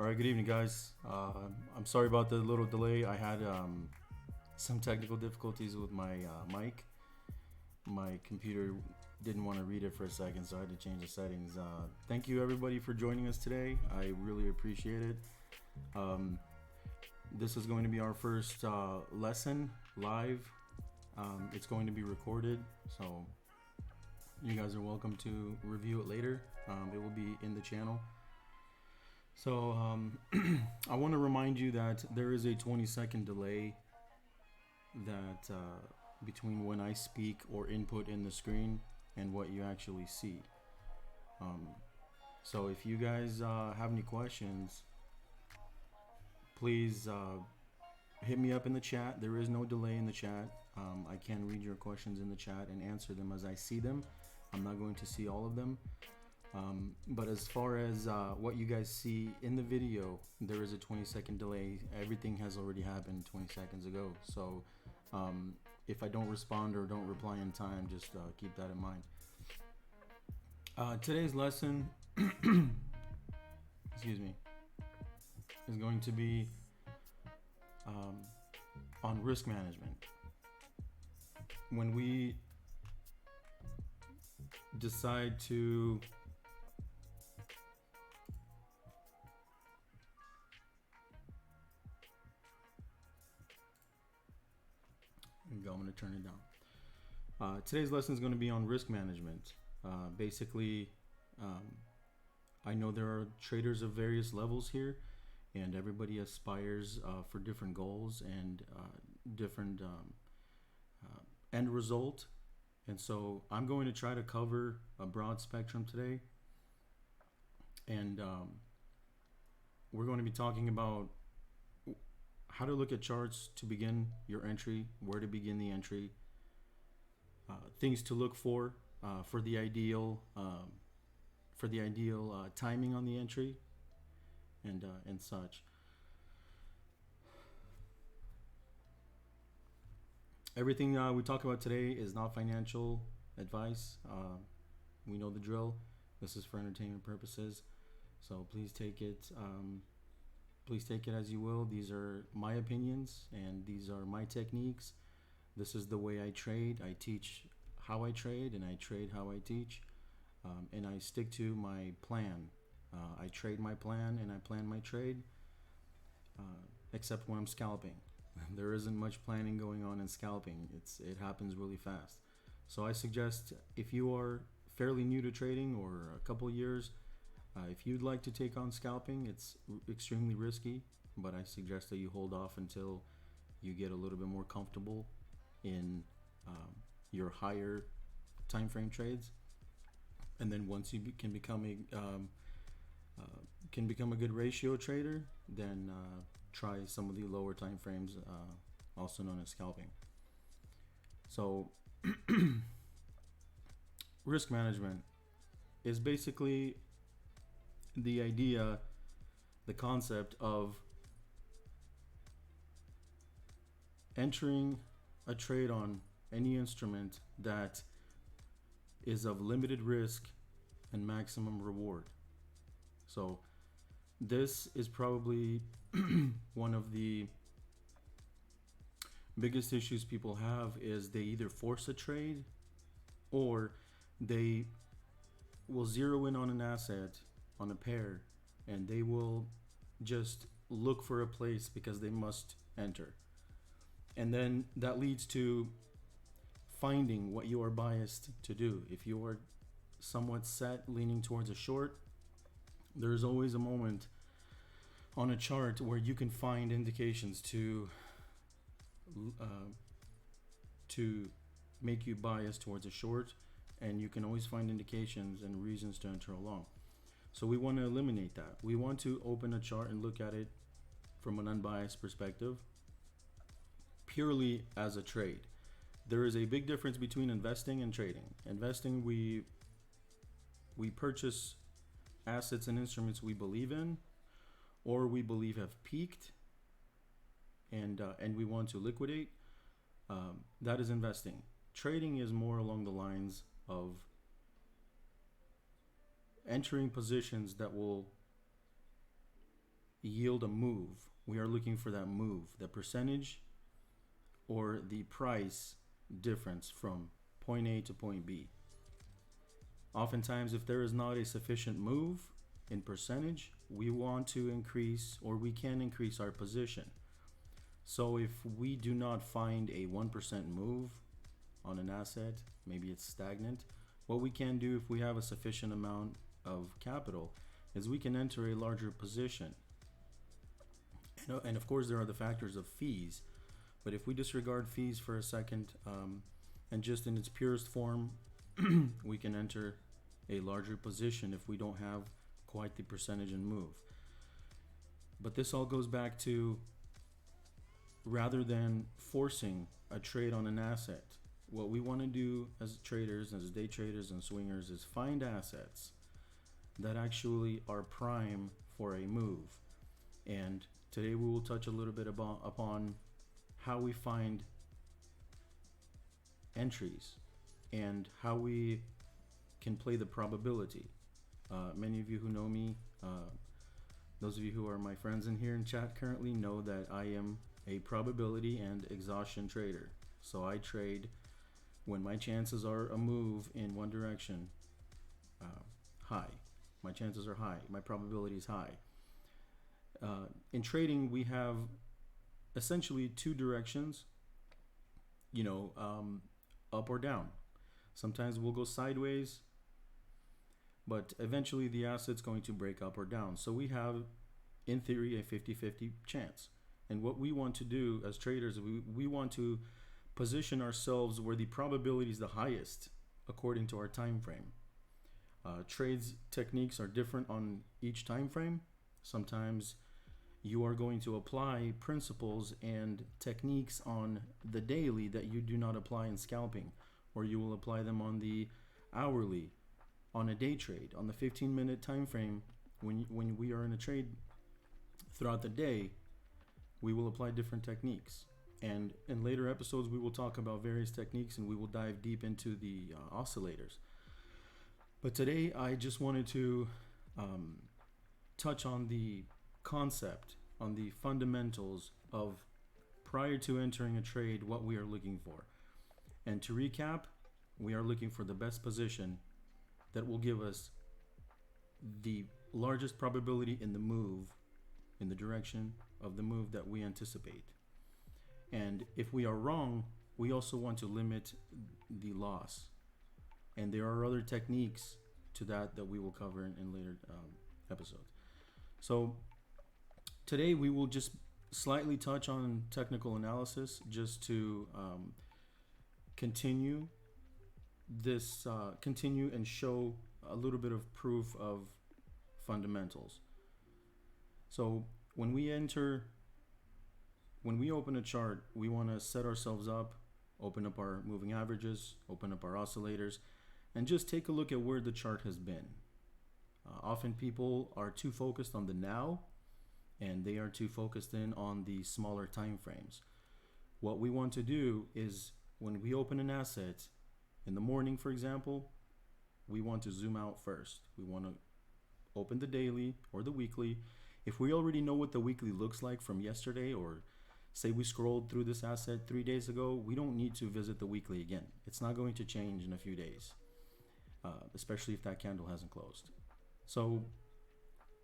All right, good evening, guys. I'm sorry about the little delay. I had some technical difficulties with my mic. My computer didn't want to read it for a second, so I had to change the settings. Thank you, everybody, for joining us today. I really appreciate it. Um, this is going to be our first lesson live. It's going to be recorded, so you guys are welcome to review it later. It will be in the channel. So I want to remind you that there is a 20-second delay that between when I speak or input in the screen and what you actually see. So if you guys have any questions, please hit me up in the chat. There is no delay in the chat. I can read your questions in the chat and answer them as I see them. I'm not going to see all of them. But as far as what you guys see in the video, there is a 20-second delay. Everything has already happened 20 seconds ago. So if I don't respond or don't reply in time, just keep that in mind. Today's lesson, excuse me, is going to be on risk management. When we decide to I'm going to turn it down. Today's lesson is going to be on risk management. Basically, I know there are traders of various levels here, and everybody aspires for different goals and different end result. And so I'm going to try to cover a broad spectrum today. And we're going to be talking about how to look at charts to begin your entry, where to begin the entry, things to look for the ideal timing on the entry, and such. Everything we talk about today is not financial advice. We know the drill. This is for entertainment purposes, so please take it. Please take it as you will. These are my opinions and these are my techniques. This is the way I trade. I teach how I trade and I trade how I teach. And I stick to my plan. I trade my plan and I plan my trade, except when I'm scalping. There isn't much planning going on in scalping. It happens really fast. So I suggest if you are fairly new to trading or a couple years, if you'd like to take on scalping, it's extremely risky, but I suggest that you hold off until you get a little bit more comfortable in your higher time frame trades, and then once you can become a good ratio trader, then try some of the lower time frames, also known as scalping. So risk management is basically the idea, the concept of entering a trade on any instrument that is of limited risk and maximum reward. So this is probably one of the biggest issues people have, is they either force a trade or they will zero in on an asset, on a pair, and they will just look for a place because they must enter. And then that leads to finding what you are biased to do. If you are somewhat set leaning towards a short, there's always a moment on a chart where you can find indications to make you biased towards a short, and you can always find indications and reasons to enter along. So we want to eliminate that. We want to open a chart and look at it from an unbiased perspective, purely as a trade. There is a big difference between investing and trading. Investing, we purchase assets and instruments we believe in, or we believe have peaked, and we want to liquidate. That is investing. Trading is more along the lines of entering positions that will yield a move. We are looking for that move, the percentage or the price difference from point A to point B. Oftentimes, if there is not a sufficient move in percentage, we want to increase, or we can increase our position. So if we do not find a 1% move on an asset, maybe it's stagnant, what we can do if we have a sufficient amount of capital is we can enter a larger position. And of course there are the factors of fees, but if we disregard fees for a second, and just in its purest form, we can enter a larger position if we don't have quite the percentage and move. But this all goes back to, rather than forcing a trade on an asset, what we want to do as traders, as day traders and swingers, is find assets that actually are prime for a move. And today we will touch a little bit upon how we find entries and how we can play the probability. Many of you who know me, those of you who are my friends in here in chat currently, know that I am a probability and exhaustion trader. So I trade when my chances are a move in one direction high. My chances are high. My probability is high. In trading, we have essentially two directions, up or down. Sometimes we'll go sideways, but eventually the asset's going to break up or down. So we have, in theory, a 50-50 chance. And what we want to do as traders, we want to position ourselves where the probability is the highest according to our time frame. Trades techniques are different on each time frame. Sometimes you are going to apply principles and techniques on the daily that you do not apply in scalping, or you will apply them on the hourly, on a day trade, on the 15-minute time frame. When we are in a trade throughout the day, we will apply different techniques. And in later episodes, we will talk about various techniques and we will dive deep into the oscillators. But today, I just wanted to touch on the concept, on the fundamentals of, prior to entering a trade, what we are looking for. And to recap, we are looking for the best position that will give us the largest probability in the move, in the direction of the move that we anticipate. And if we are wrong, we also want to limit the loss. And there are other techniques to that we will cover in later episodes. So today we will just slightly touch on technical analysis, just to continue and show a little bit of proof of fundamentals. So when we open a chart, we want to set ourselves up, open up our moving averages, open up our oscillators, and just take a look at where the chart has been. Often people are too focused on the now, and they are too focused in on the smaller time frames. What we want to do is, when we open an asset in the morning, for example, we want to zoom out first. We want to open the daily or the weekly. If we already know what the weekly looks like from yesterday, or say we scrolled through this asset 3 days ago, we don't need to visit the weekly again. It's not going to change in a few days, especially if that candle hasn't closed. So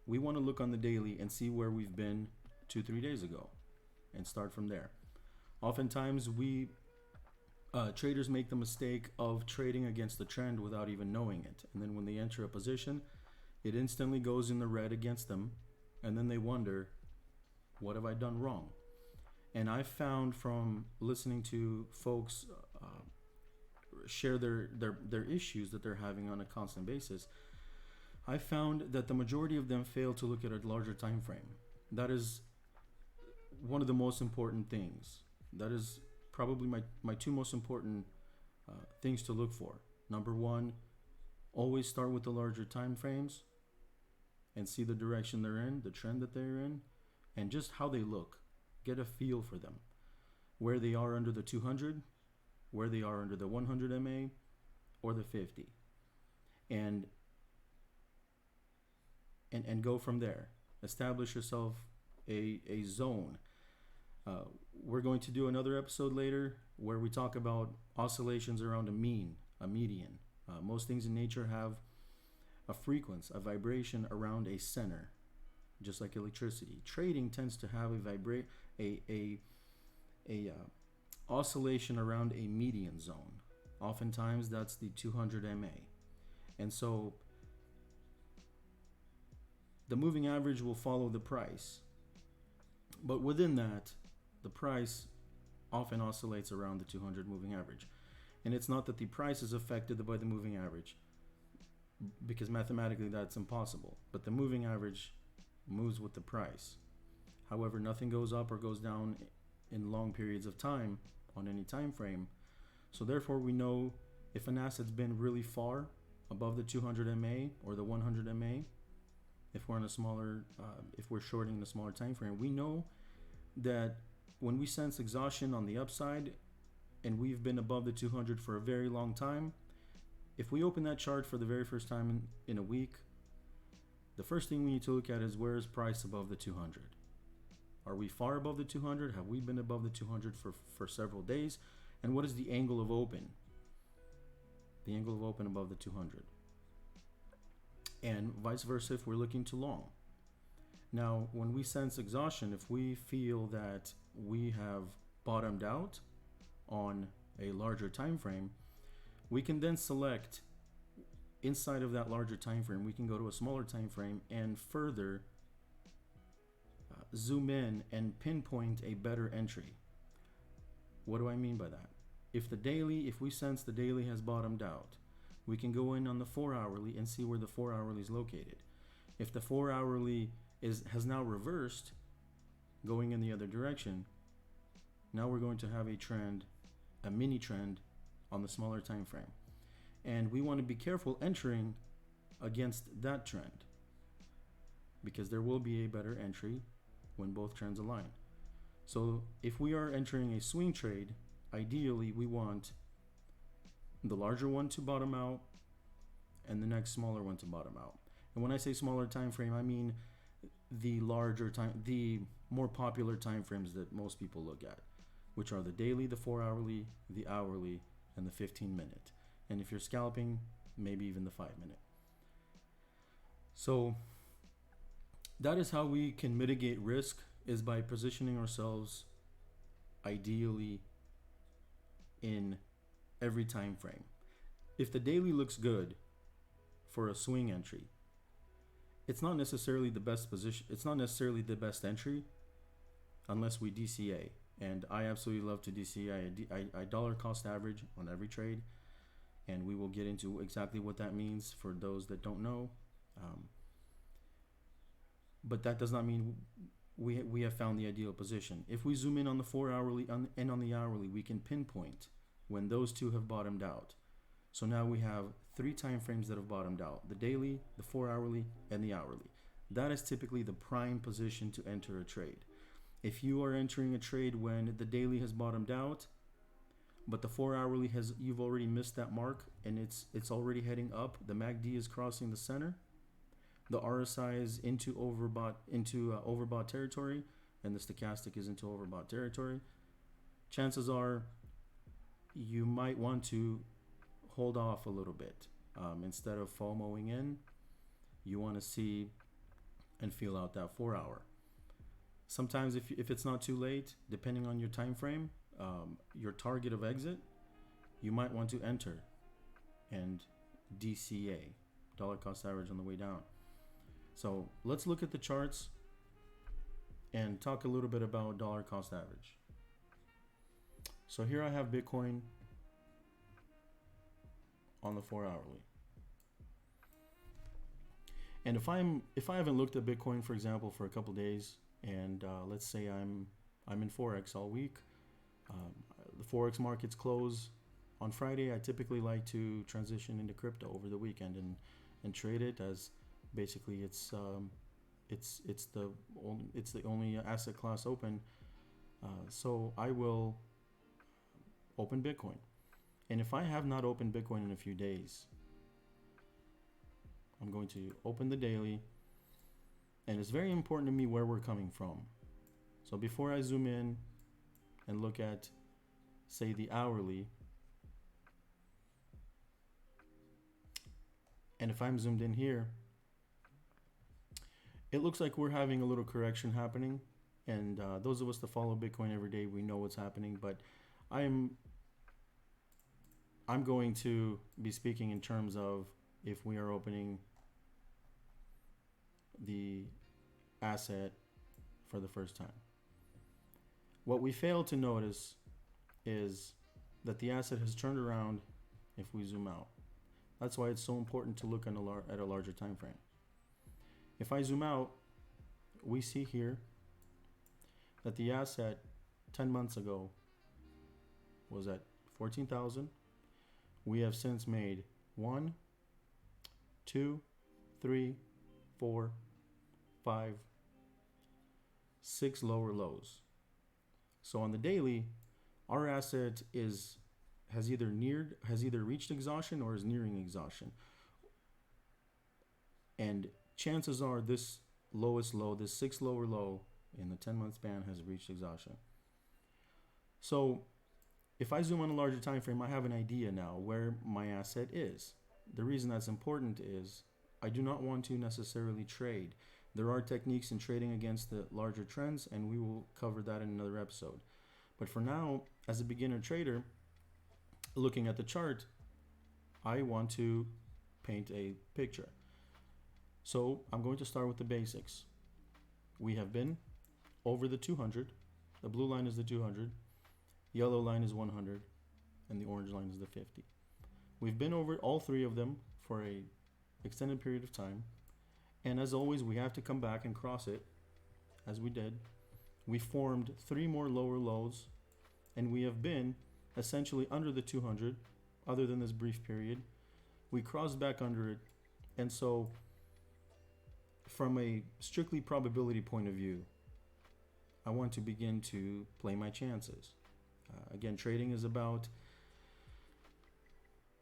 we want to look on the daily and see where we've been 2-3 days ago and start from there. Oftentimes traders make the mistake of trading against the trend without even knowing it. And then when they enter a position, it instantly goes in the red against them. And then they wonder, what have I done wrong? And I found, from listening to folks share their issues that they're having on a constant basis, I found that the majority of them fail to look at a larger time frame. That is one of the most important things. That is probably my two most important things to look for. Number one, always start with the larger time frames and see the direction they're in, the trend that they're in, and just how they look. Get a feel for them. Where they are under the 200, where they are under the 100 MA, or the 50. And go from there. establish yourself a zone. We're going to do another episode later where we talk about oscillations around a mean, a median. Most things in nature have a frequency, a vibration around a center, just like electricity. Trading tends to have a oscillation around a median zone. Oftentimes that's the 200 MA. And so the moving average will follow the price. But within that, the price often oscillates around the 200 moving average. And it's not that the price is affected by the moving average, because mathematically that's impossible. But the moving average moves with the price. However, nothing goes up or goes down in long periods of time on any time frame. So therefore we know if an asset's been really far above the 200 MA or the 100 MA, if we're in a smaller, if we're shorting in a smaller time frame, we know that when we sense exhaustion on the upside and we've been above the 200 for a very long time, if we open that chart for the very first time in a week, the first thing we need to look at is where is price above the 200. Are we far above the 200? Have we been above the 200 for several days? And what is the angle of open? The angle of open above the 200. And vice versa if we're looking to long. Now, when we sense exhaustion, if we feel that we have bottomed out on a larger time frame, we can then select inside of that larger time frame. We can go to a smaller time frame and further zoom in and pinpoint a better entry. What do I mean by that? If we sense the daily has bottomed out, we can go in on the 4 hourly and see where the 4 hourly is located. If the 4 hourly has now reversed, going in the other direction, now we're going to have a trend, a mini trend on the smaller time frame. And we want to be careful entering against that trend, because there will be a better entry when both trends align. So if we are entering a swing trade, ideally we want the larger one to bottom out and the next smaller one to bottom out. And when I say smaller time frame, I mean the more popular time frames that most people look at, which are the daily, the 4 hourly, the hourly, and the 15-minute. And if you're scalping, maybe even the 5-minute. So that is how we can mitigate risk, is by positioning ourselves ideally in every time frame. If the daily looks good for a swing entry, it's not necessarily the best position. It's not necessarily the best entry unless we DCA. And I absolutely love to DCA. I dollar cost average on every trade, and we will get into exactly what that means for those that don't know. But that does not mean we have found the ideal position. If we zoom in on the 4 hourly and on the hourly, we can pinpoint when those two have bottomed out. So now we have 3 time frames that have bottomed out: the daily, the 4 hourly, and the hourly. That is typically the prime position to enter a trade. If you are entering a trade when the daily has bottomed out, but the 4 hourly you've already missed that mark and it's already heading up, the MACD is crossing the center, the RSI is into overbought territory, and the stochastic is into overbought territory, chances are you might want to hold off a little bit. Instead of FOMOing in, you want to see and feel out that 4 hour. Sometimes if it's not too late, depending on your time frame, your target of exit, you might want to enter and DCA, dollar cost average, on the way down. So let's look at the charts and talk a little bit about dollar cost average. So here I have Bitcoin on the 4 hourly. And if I haven't looked at Bitcoin, for example, for a couple days, and let's say I'm in Forex all week, the Forex markets close on Friday, I typically like to transition into crypto over the weekend and trade it, as basically it's the only asset class open. So I will open Bitcoin. And if I have not opened Bitcoin in a few days, I'm going to open the daily And it's very important to me where we're coming from. So before I zoom in and look at, say, the hourly, and if I'm zoomed in here, it looks like we're having a little correction happening. And those of us that follow Bitcoin every day, we know what's happening. But I'm going to be speaking in terms of if we are opening the asset for the first time. What we fail to notice is that the asset has turned around if we zoom out. That's why it's so important to look at a larger time frame. If I zoom out, we see here that the asset 10 months ago was at 14,000. We have since made 1, 2, 3, 4, 5, 6 lower lows. So on the daily, our asset has either reached exhaustion or is nearing exhaustion. And chances are this lowest low, this 6 lower low in the 10-month span has reached exhaustion. So if I zoom on a larger time frame, I have an idea now where my asset is. The reason that's important is I do not want to necessarily trade. There are techniques in trading against the larger trends, and we will cover that in another episode. But for now, as a beginner trader, looking at the chart, I want to paint a picture. So I'm going to start with the basics. We have been over the 200. The blue line is the 200. Yellow line is 100. And the orange line is the 50. We've been over all three of them for a extended period of time. And as always, we have to come back and cross it, as we did. We formed 3 more lower lows, and we have been essentially under the 200, other than this brief period. We crossed back under it, and so from a strictly probability point of view, I want to begin to play my chances. Again, trading is about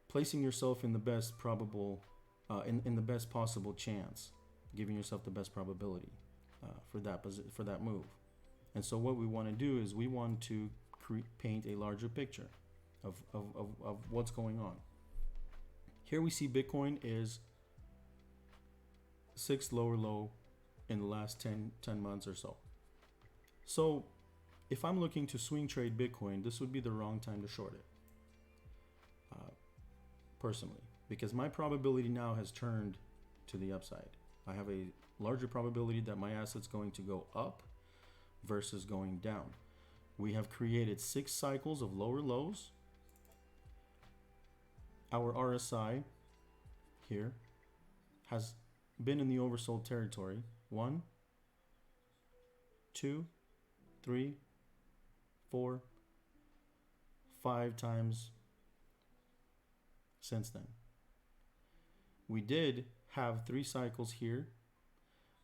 placing yourself in the best probable, in the best possible chance, giving yourself the best probability for that move. And so what we want to do is we want to paint a larger picture of what's going on. Here we see Bitcoin is 6th lower low in the last 10 months or so. So if I'm looking to swing trade Bitcoin, this would be the wrong time to short it, personally, because my probability now has turned to the upside. I have a larger probability that my asset's going to go up versus going down. We have created 6 cycles of lower lows. Our RSI here has been in the oversold territory 1, 2, 3, 4, 5 times since then. We did have 3 cycles here,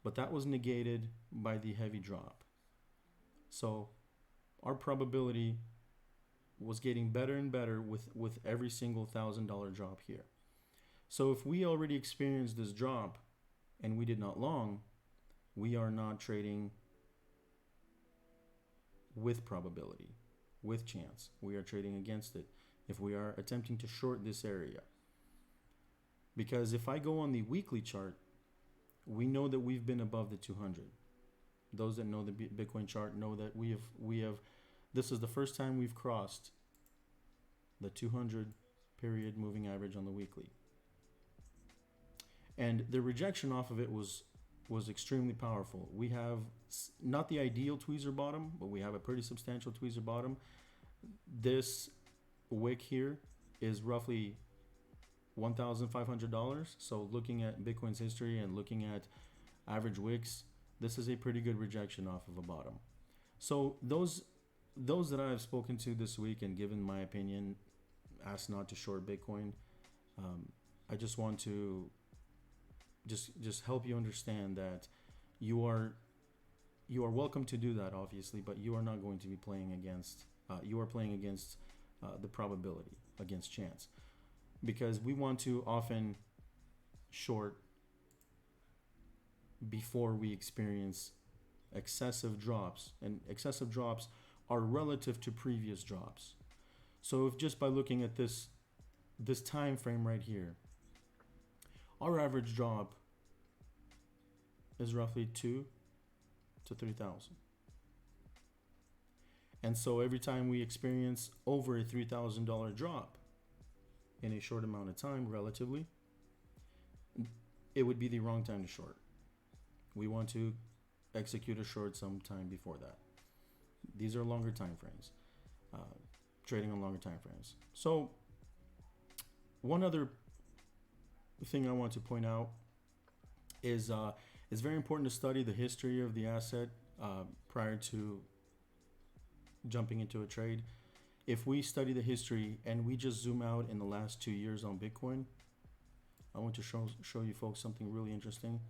but that was negated by the heavy drop. So our probability was getting better and better with every single $1,000 drop here. So if we already experienced this drop and we did not long, we are not trading with probability, with chance. We are trading against it if we are attempting to short this area. Because if I go on the weekly chart, we know that we've been above the 200. Those that know the Bitcoin chart know that we have this is the first time we've crossed the 200 period moving average on the weekly. And the rejection off of it was extremely powerful. We have not the ideal tweezer bottom, but we have a pretty substantial tweezer bottom. This wick here is roughly $1,500. So looking at Bitcoin's history and looking at average wicks, this is a pretty good rejection off of a bottom. So those that I have spoken to this week and given my opinion, asked not to short Bitcoin. I just want to just help you understand that you are welcome to do that, obviously, but you are not going to be playing against. You are playing against the probability, against chance, because we want to often short before we experience excessive drops, and excessive drops are relative to previous drops. So if just by looking at this time frame right here, our average drop is roughly 2 to 3,000. And so every time we experience over a $3,000 drop in a short amount of time, relatively, it would be the wrong time to short. We want to execute a short sometime before that. These are longer time frames, trading on longer time frames. So one other thing I want to point out is it's very important to study the history of the asset prior to jumping into a trade. If we study the history and we just zoom out in the last 2 years on Bitcoin, I want to show you folks something really interesting.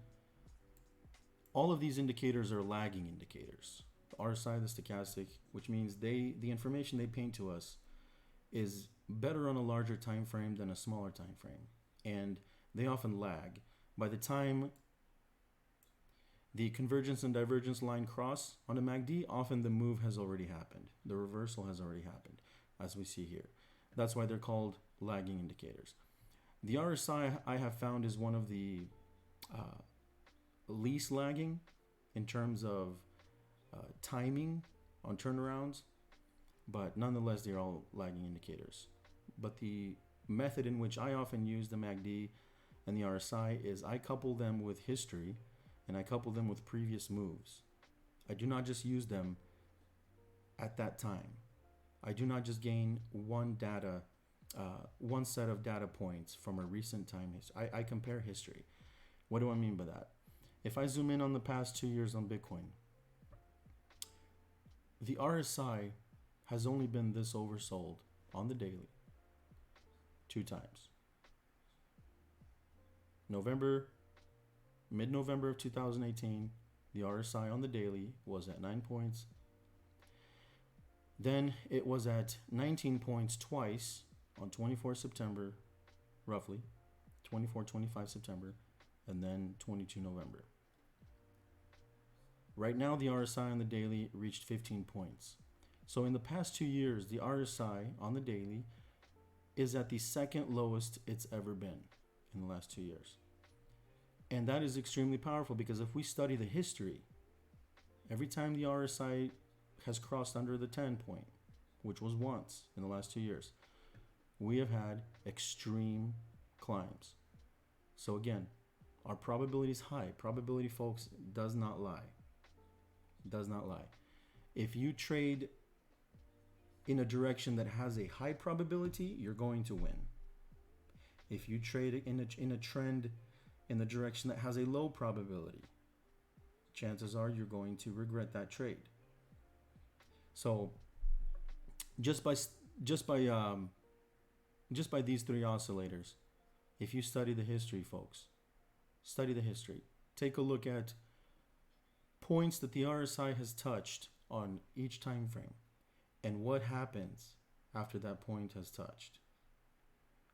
All of these indicators are lagging indicators. The RSI, the stochastic, which means the information they paint to us is better on a larger time frame than a smaller time frame, and they often lag. By the time the convergence and divergence line cross on a MACD, often the move has already happened. The reversal has already happened, as we see here. That's why they're called lagging indicators. The RSI I have found is one of the least lagging in terms of timing on turnarounds, but nonetheless they're all lagging indicators. But the method in which I often use the MACD and the RSI is I couple them with history and I couple them with previous moves. I do not just use them at that time. I do not just gain one set of data points from a recent time history. I compare history. What do I mean by that? If I zoom in on the past 2 years on Bitcoin, the RSI has only been this oversold on the daily 2 times. Mid-November of 2018, the RSI on the daily was at 9 points. Then it was at 19 points twice on 24 September, roughly, 25 September, and then 22 November. Right now, the RSI on the daily reached 15 points. So in the past 2 years, the RSI on the daily is at the second lowest it's ever been in the last 2 years. And that is extremely powerful because if we study the history, every time the RSI has crossed under the 10 point, which was once in the last 2 years, we have had extreme climbs. So again, our probability is high. Probability, folks, does not lie. Does not lie. If you trade in a direction that has a high probability, you're going to win. If you trade in a trend in the direction that has a low probability, chances are you're going to regret that trade. So just by these 3 oscillators, if you study the history, folks, study the history. Take a look at points that the RSI has touched on each time frame and what happens after that point has touched,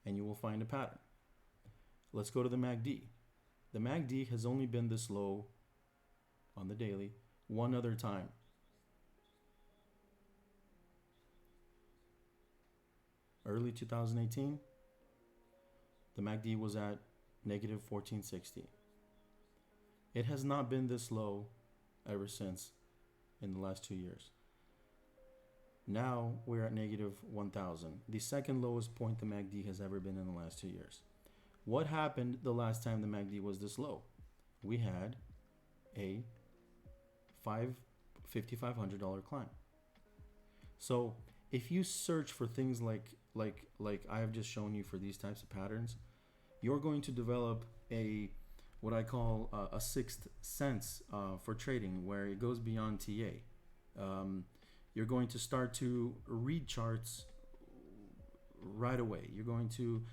and you will find a pattern. Let's go to the MACD. The MACD has only been this low on the daily one other time. Early 2018, the MACD was at negative 1460. It has not been this low ever since in the last 2 years. Now we're at negative 1000, the second lowest point the MACD has ever been in the last 2 years. What happened the last time the MACD was this low? We had a $5,500 climb. So if you search for things like I have just shown you for these types of patterns, you're going to develop what I call a sixth sense for trading, where it goes beyond TA. You're going to start to read charts right away. You're going to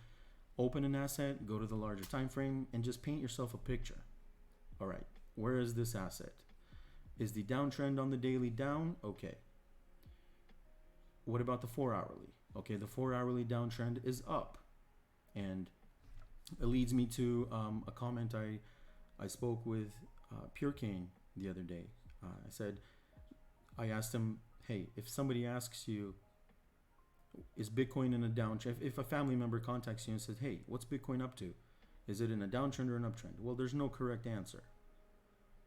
open an asset, go to the larger time frame, and just paint yourself a picture. All right, where is this asset? Is the downtrend on the daily down? Okay. What about the 4 hourly? Okay, the 4 hourly downtrend is up. And it leads me to a comment I spoke with Pure Cane the other day. I asked him, hey, if somebody asks you, is Bitcoin in a downtrend? If a family member contacts you and says, hey, what's Bitcoin up to? Is it in a downtrend or an uptrend? Well, there's no correct answer.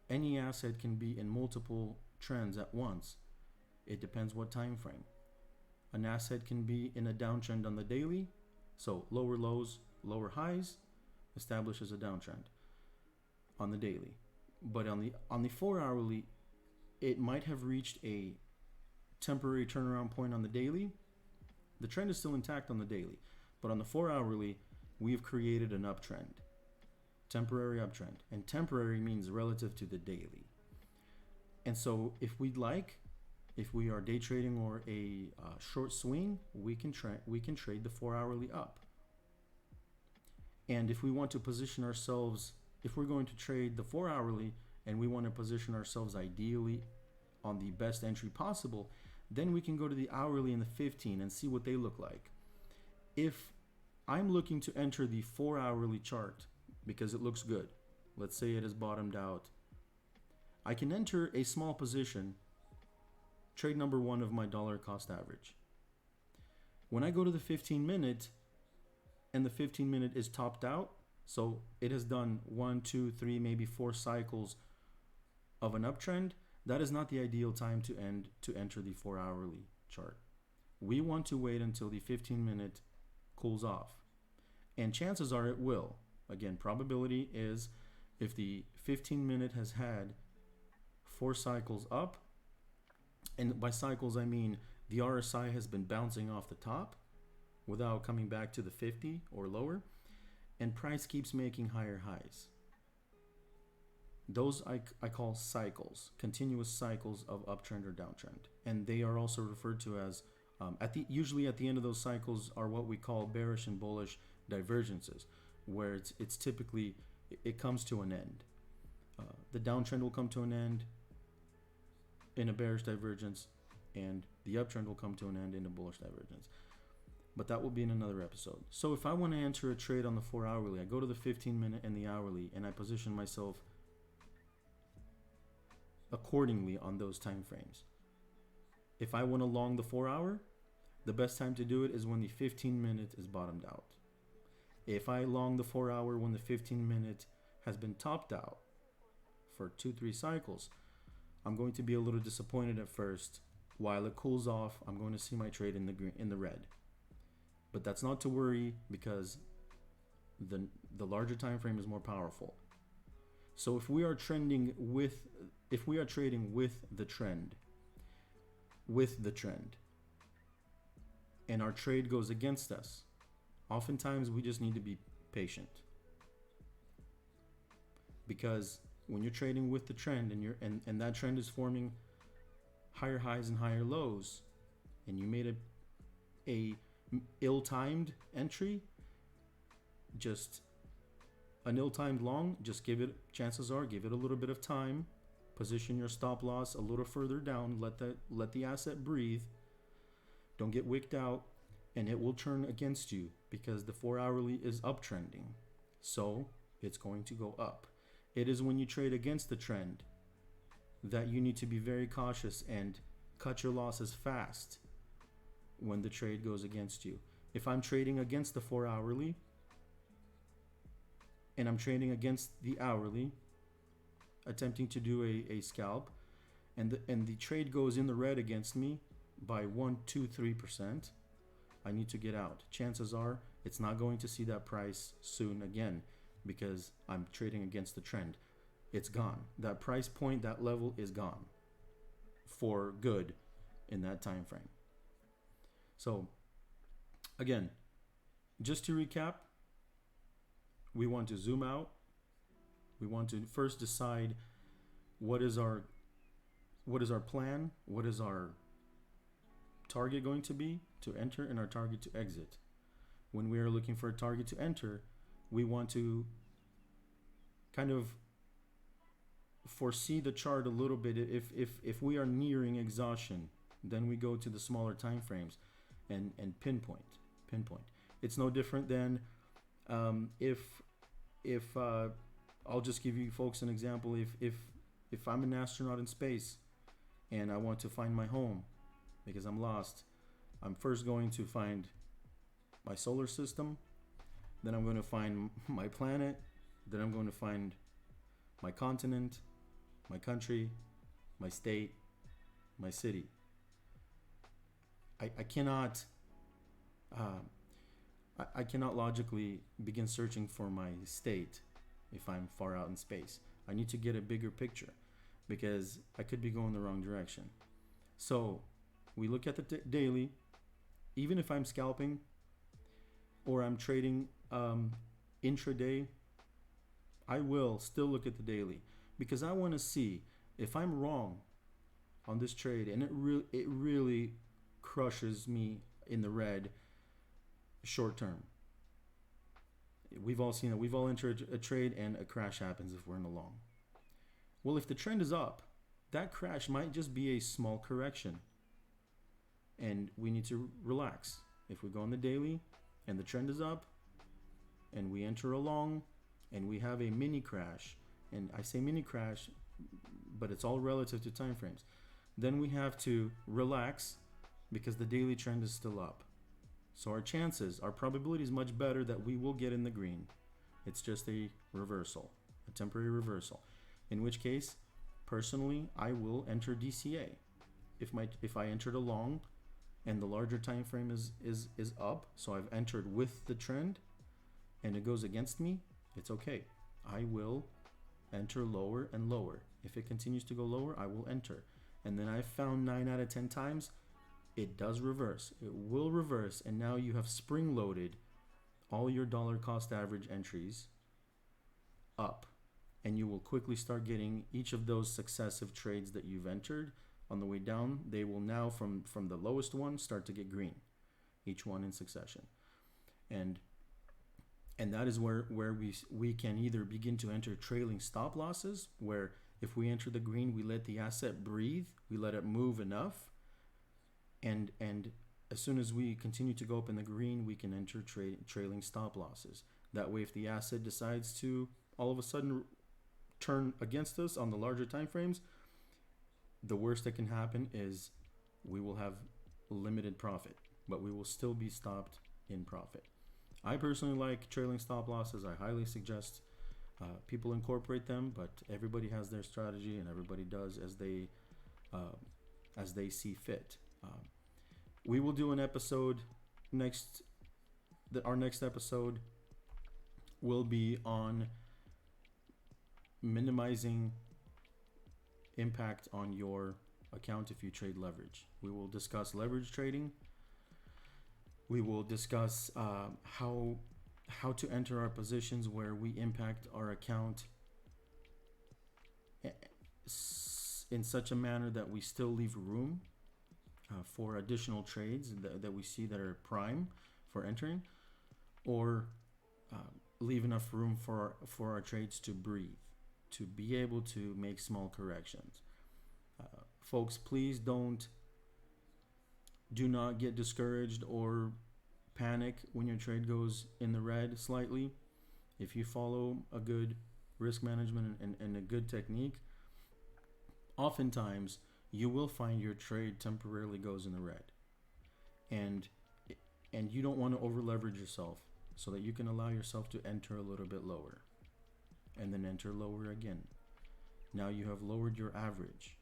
Any asset can be in multiple trends at once. It depends what time frame. An asset can be in a downtrend on the daily, so lower lows, lower highs, establishes a downtrend on the daily. But on the 4 hourly, it might have reached a temporary turnaround point on the daily. The trend is still intact on the daily, but on the 4 hourly, we've created an uptrend, temporary uptrend, and temporary means relative to the daily. And so if we are day trading or a short swing, we can trade the 4 hourly up. And if we want to position ourselves, if we're going to trade the 4 hourly and we want to position ourselves ideally on the best entry possible, then we can go to the hourly and the 15 and see what they look like. If I'm looking to enter the 4 hourly chart because it looks good, let's say it has bottomed out, I can enter a small position, trade number 1 of my dollar cost average. When I go to the 15 minute and the 15 minute is topped out, so it has done 1, 2, 3, maybe 4 cycles of an uptrend, that is not the ideal time to enter the 4 hourly chart. We want to wait until the 15 minute cools off. And chances are it will. Again, probability is if the 15 minute has had 4 cycles up, and by cycles I mean the RSI has been bouncing off the top without coming back to the 50 or lower, and price keeps making higher highs. Those I call cycles, continuous cycles of uptrend or downtrend. And they are also referred to as, usually at the end of those cycles are what we call bearish and bullish divergences, where it's typically, it comes to an end. The downtrend will come to an end in a bearish divergence, and the uptrend will come to an end in a bullish divergence. But that will be in another episode. So if I want to enter a trade on the 4 hourly, I go to the 15 minute and the hourly, and I position myself accordingly on those time frames. If I want to long the 4 hour, the best time to do it is when the 15 minute is bottomed out. If I long the 4 hour when the 15 minute has been topped out for 2-3 cycles, I'm going to be a little disappointed at first. While it cools off, I'm going to see my trade in the green, in the red. But that's not to worry, because the larger time frame is more powerful. So if we are trading with the trend, and our trade goes against us, oftentimes we just need to be patient. Because when you're trading with the trend and that trend is forming higher highs and higher lows, and you made a ill-timed entry, just an ill-timed long, just chances are give it a little bit of time, position your stop loss a little further down, let the asset breathe, don't get wicked out, and it will turn against you, because the 4 hourly is uptrending, so it's going to go up. It is when you trade against the trend that you need to be very cautious and cut your losses fast when the trade goes against you. If I'm trading against the 4 hourly and I'm trading against the hourly, attempting to do a scalp, and the trade goes in the red against me by 1, 2, 3%, I need to get out. Chances are it's not going to see that price soon again, because I'm trading against the trend. It's gone. That price point, that level is gone for good in that time frame. So again, just to recap, we want to zoom out. We want to first decide what is our plan, what is our target going to be to enter, and our target to exit. When we are looking for a target to enter, we want to kind of foresee the chart a little bit. If we are nearing exhaustion, then we go to the smaller time frames and pinpoint. It's no different than if I'll just give you folks an example. If I'm an astronaut in space and I want to find my home because I'm lost, I'm first going to find my solar system, then I'm going to find my planet, then I'm going to find my continent, my country, my state, my city. I cannot I cannot logically begin searching for my state if I'm far out in space. I need to get a bigger picture because I could be going the wrong direction. So we look at the daily. Even if I'm scalping or I'm trading intraday, I will still look at the daily because I want to see if I'm wrong on this trade and it really crushes me in the red short term. We've all seen that. We've all entered a trade and a crash happens if we're in a long. Well, if the trend is up, that crash might just be a small correction and we need to relax. If we go on the daily and the trend is up and we enter a long and we have a mini crash, and I say mini crash, but it's all relative to time frames, then we have to relax because the daily trend is still up. So our probability is much better that we will get in the green. It's just a reversal, a temporary reversal. In which case, personally, I will enter DCA. If I entered a long and the larger time frame is up, so I've entered with the trend and it goes against me, it's okay. I will enter lower and lower. If it continues to go lower, I will enter. And then I've found 9 out of 10 times it does reverse. It will reverse, and now you have spring loaded all your dollar cost average entries up, and you will quickly start getting each of those successive trades that you've entered on the way down. They will now from the lowest one start to get green, each one in succession. And that is where we can either begin to enter trailing stop losses, where if we enter the green, we let the asset breathe, we let it move enough, and as soon as we continue to go up in the green, we can enter trailing stop losses. That way, if the asset decides to all of a sudden turn against us on the larger time frames, the worst that can happen is we will have limited profit, but we will still be stopped in profit. I personally like trailing stop losses. I highly suggest people incorporate them, but everybody has their strategy and everybody does as they see fit. We will do an episode next. Our next episode will be on minimizing impact on your account if you trade leverage. We will discuss leverage trading. We will discuss how to enter our positions where we impact our account in such a manner that we still leave room for additional trades that we see that are prime for entering, or leave enough room for our trades to breathe, to be able to make small corrections. Folks, please do not get discouraged or panic when your trade goes in the red slightly. If you follow a good risk management and a good technique, oftentimes you will find your trade temporarily goes in the red, and you don't want to over leverage yourself, so that you can allow yourself to enter a little bit lower and then enter lower again. Now you have lowered your average,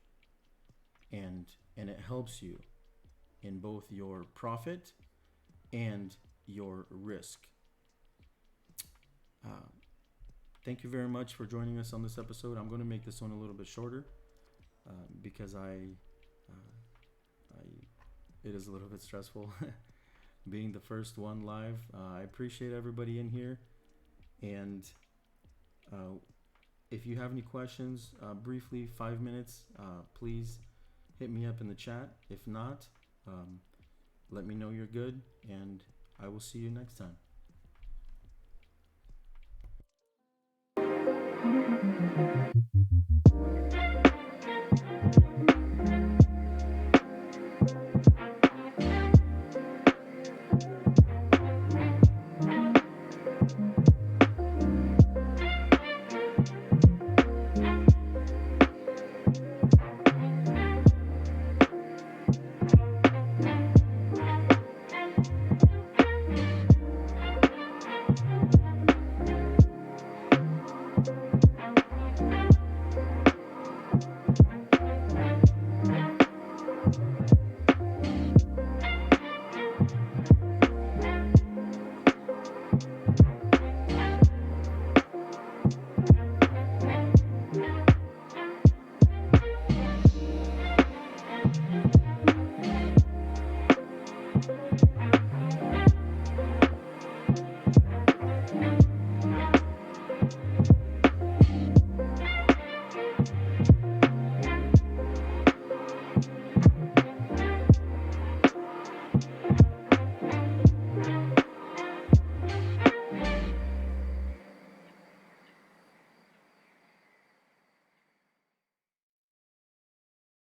and it helps you in both your profit and your risk. Thank you very much for joining us on this episode. I'm going to make this one a little bit shorter because it is a little bit stressful being the first one live. I appreciate everybody in here, and if you have any questions, briefly, 5 minutes, please hit me up in the chat. If not, let me know you're good, and I will see you next time.